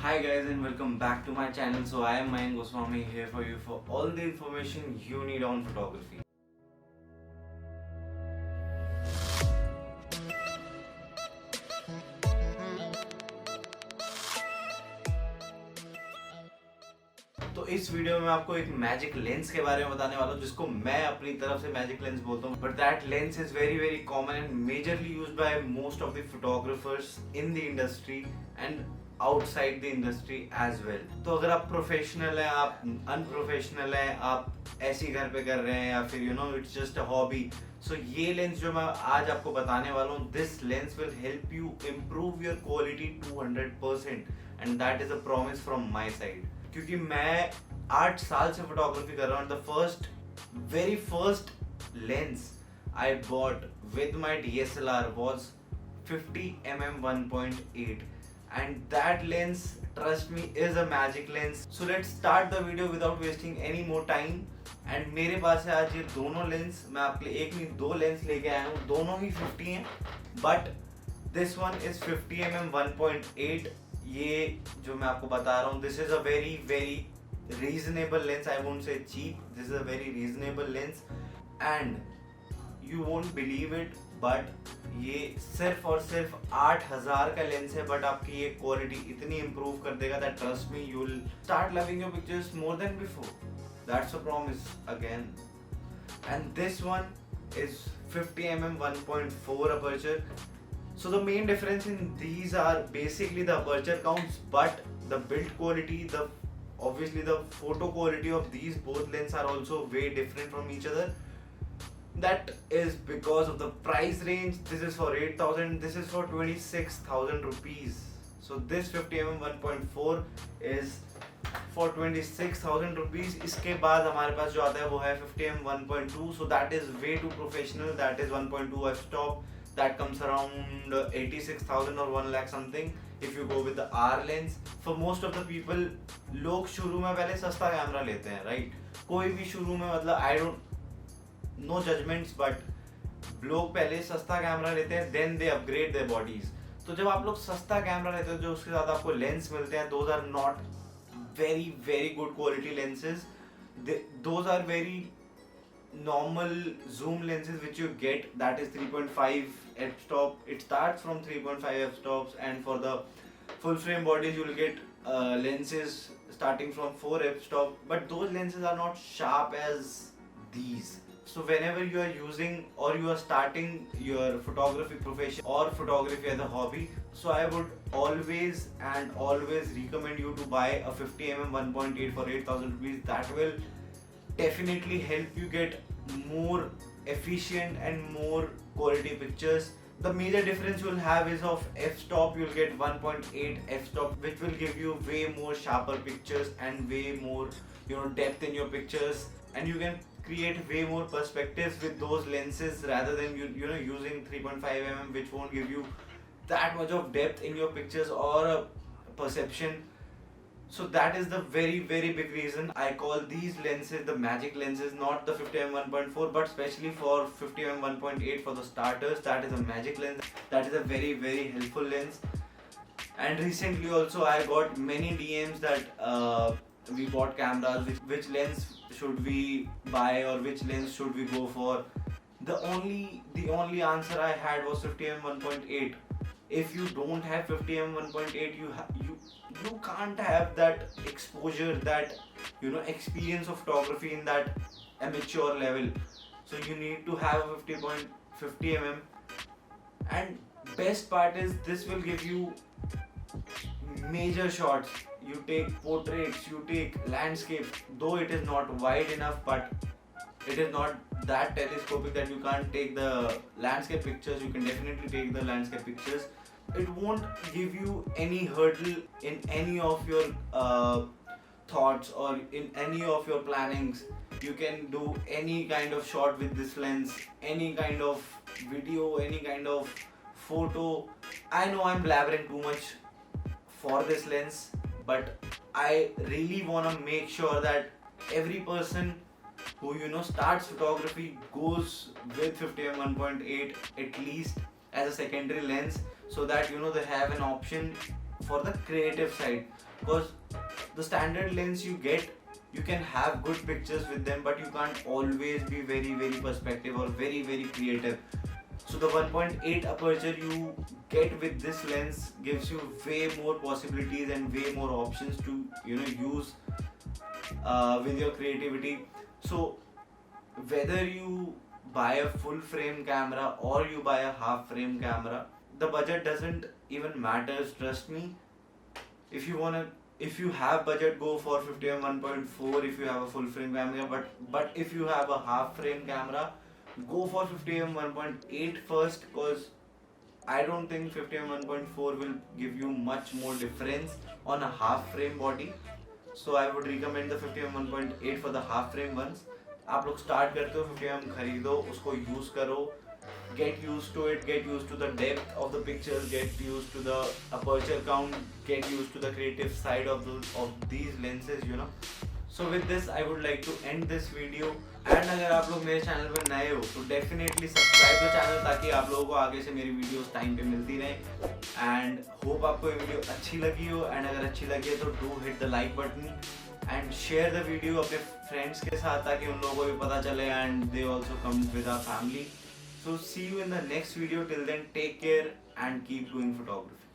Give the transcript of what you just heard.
Hi guys and welcome back to my channel. So I am Mayank Goswami here for you for all the information you need on photography. तो इस video में आपको एक magic lens के बारे में बताने वाला हूँ जिसको मैं अपनी तरफ से मैजिक लेंस बोलता हूँ, but that lens is very very common and majorly used by most of the photographers in the industry and outside the industry as well. तो अगर आप प्रोफेशनल हैं, आप अनप्रोफेशनल हैं, आप ऐसे ही घर पे कर रहे हैं या फिर इट्स जस्ट अ हॉबी, सो ये लेंस जो मैं आज आपको बताने वाला हूँ, this lens will help you improve your quality 200% and that is a promise from my side. क्योंकि मैं 8 साल से फोटोग्राफी कर रहा हूँ. The very first lens I bought with my DSLR was 50mm 1.8 and that lens, trust me, is a magic lens. So let's start the video without wasting any more time. And मेरे पास है आज ये दोनों lens. मैं आपके लिए एक नहीं दो लेंस लेके आया हूँ. दोनों ही 50 हैं, but this one is 50mm 1.8. ये जो मैं आपको बता रहा हूँ, this is a very very reasonable lens. I won't say cheap, this is a very reasonable lens and you won't believe it, but ये सिर्फ और सिर्फ 8000 का लेंस है, बट आपकी ये क्वालिटी इतनी इंप्रूव कर देगा that trust me you will start loving your pictures more than before. That's a promise again. And this one is 50mm 1.4 aperture. So the main difference in these are basically the aperture counts, but the build quality, obviously the photo quality of these both lenses are also way different from each other. That is because of the price range. This is for 8,000, this is for 26,000 rupees. So this 50mm 1.4 is for 26,000 rupees. इसके बाद हमारे पास जो आता है वो है 50mm 1.2. So that is way too professional. That is 1.2 f-stop. That comes around 86,000 or 1 lakh something if you go with the R lens. For most of the people, लोग शुरू में पहले सस्ता कैमरा लेते हैं, राइट? कोई भी शुरू में, मतलब I don't know judgements, but लोग पहले सस्ता कैमरा लेते हैं, then they upgrade their bodies. तो जब आप लोग सस्ता कैमरा लेते हो जो उसके साथ आपको लेंस मिलते हैं, those are not very very good quality lenses. Those are very normal zoom lenses which you get, that is 3.5 f-stop. It starts from 3.5 f-stops, and for the full frame bodies you will get lenses starting from 4 f-stop, but those lenses are not sharp as these. So whenever you are using or you are starting your photography profession or photography as a hobby, so I would always recommend you to buy a 50mm 1.8 for 8,000 rupees. That will definitely help you get more efficient and more quality pictures. The major difference you will have is of f-stop. You'll get 1.8 f-stop, which will give you way more sharper pictures and way more depth in your pictures, and you can create way more perspectives with those lenses rather than using 3.5mm, which won't give you that much of depth in your pictures or a perception. So that is the very very big reason I call these lenses the magic lenses, not the 50mm 1.4, but especially for 50mm 1.8 for the starters. That is a magic lens. That is a very very helpful lens. And recently also I got many DMs that we bought cameras, which lens should we buy or which lens should we go for. The only answer I had was 50mm 1.8. If you don't have 50mm 1.8, you can't have that exposure, that experience of photography in that amateur level. So you need to have 50mm. And best part is this will give you major shots. You take portraits, you take landscape, though it is not wide enough, but it is not that telescopic that you can't take the landscape pictures. You can definitely take the landscape pictures. It won't give you any hurdle in any of your thoughts or in any of your plannings. You can do any kind of shot with this lens, any kind of video, any kind of photo. I know I'm blabbering too much for this lens, but I really want to make sure that every person who starts photography goes with 50mm 1.8 at least as a secondary lens, so that they have an option for the creative side, because the standard lens you get, you can have good pictures with them, but you can't always be very perspective or very creative. So the 1.8 aperture you get with this lens gives you way more possibilities and way more options to use with your creativity. So whether you buy a full frame camera or you buy a half frame camera, the budget doesn't even matters, trust me. If you wanna, if you have budget, go for 50mm 1.4 if you have a full frame camera, but if you have a half frame camera, go for 50mm 1.8 first, because I don't think 50mm 1.4 will give you much more difference on a half frame body. So I would recommend the 50mm 1.8 for the half frame ones. आप लोग start करते हो 50mm खरीदो, उसको use करो, get used to it, get used to the depth of the pictures, get used to the aperture count, get used to the creative side of these lenses, you know. So with this I would like to end this video, and अगर आप लोग मेरे channel पर नए हो तो definitely subscribe the channel, ताकि आप लोगों को आगे से मेरी वीडियोस टाइम पे मिलती रहे. एंड होप आपको ये वीडियो अच्छी लगी हो, एंड अगर अच्छी लगी है तो do hit the like button and share the video अपने फ्रेंड्स के साथ, ताकि उन लोगों को भी पता चले and they also come with our family. So see you in the next video. Till then, take care and keep doing photography.